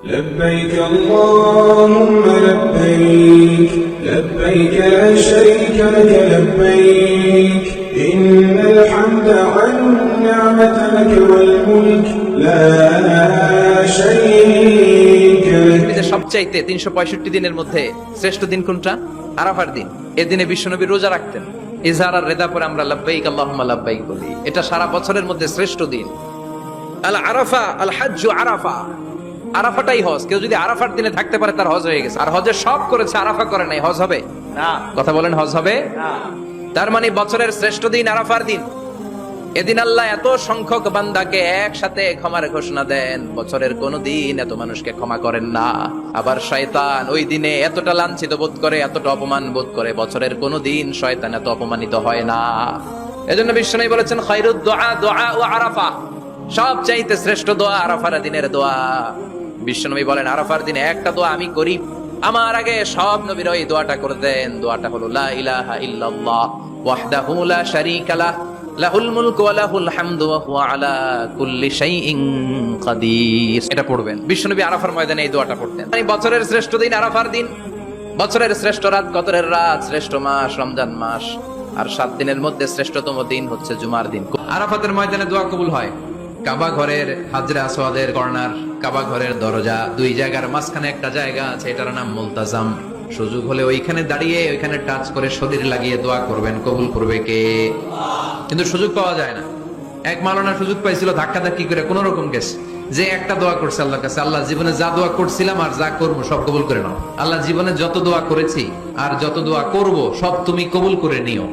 لبيك اللهم لبيك لبيك لا شريك لك لبيك إن الحمد والنعمة لك والملك لا شريك لك। পৃথিবীতে সবচাইতে 365 দিনের মধ্যে শ্রেষ্ঠ দিন কোনটা? আরাফার দিন। এই দিনে বিশ্বনবী রোজা রাখতেন। ইজহার আর রেদা পরে আমরা লাব্বাইক আল্লাহুম্মা লাব্বাইক বলি। এটা সারা বছরের মধ্যে শ্রেষ্ঠ দিন। আল আরাফা আল হাজ্জু আরাফা। আরাফাটাই হজ। কেউ যদি আরাফার দিনে থাকতে পারে তার হজ হয়ে গেছে। আর হজে সব করেছে, আরাফা করে নাই, হজ হবে না। কথা বলেন, হজ হবে না। তার মানে বছরের শ্রেষ্ঠ দিন আরাফার দিন। এদিন আল্লাহ এত সংখ্যক বান্দাকে একসাথে ক্ষমার ঘোষণা দেন, বছরের কোন দিন এত মানুষকে ক্ষমা করেন না। আবার শয়তান ওই দিনে এতটা লাঞ্ছিত বোধ করে, এতটা অপমান বোধ করে, বছরের কোন দিন শয়তান এত অপমানিত হয় না। এজন্য বিশ্বনবী বলেছেন খায়রুদ দুআ দুআ ও আরাফা, সব চাইতে শ্রেষ্ঠ দোয়া আরাফার দিনের দোয়া। বিশ্বনবী বলেন আরাফার দিনে একটা দোয়া আমি করি, আমার আগে সব নবীরা এই দোয়াটা করে দেন। দোয়াটা হলো লা ইলাহা ইল্লাল্লাহ ওয়াহদাহু লা শারীকা লাহ লাহুল মুলকু ওয়া লাহুল হামদু ওয়া হুয়া আলা কুল্লি শাইইন কাদির। এটা পড়বেন। বিশ্বনবী আরাফার ময়দানে এই দোয়াটা পড়তেন। মানে বছরের শ্রেষ্ঠ দিন আরাফার দিন, বছরের শ্রেষ্ঠ রাত কদরের রাত, শ্রেষ্ঠ মাস রমজান মাস, আর 7 দিনের মধ্যে শ্রেষ্ঠতম দিন হচ্ছে জুমার দিন। আরাফাতের ময়দানে দোয়া কবুল হয়। কাবা ঘরের হাজরে আসওয়াদের কর্নার, কাবা ঘরের দরজা, দুই জায়গার মাঝখানে একটা জায়গা আছে, এটার নাম মুলতাজাম। সুযোগ হলে ওইখানে দাঁড়িয়ে ওইখানে টাচ করে শরীর লাগিয়ে দোয়া করবেন, কবুল করবে কে? কিন্তু সুযোগ পাওয়া যায় না। এক মাওলানা সুযোগ পাইছিল ধাক্কা ধাক্কি করে কোন রকম গেছে, যে একটা দোয়া করছে আল্লাহর কাছে, আল্লাহ জীবনে যা দোয়া করছিলাম আর যা করবো সব কবুল করে নাও। আল্লাহ জীবনে যত দোয়া করেছি আর যত দোয়া করব সব তুমি কবুল করে নিও।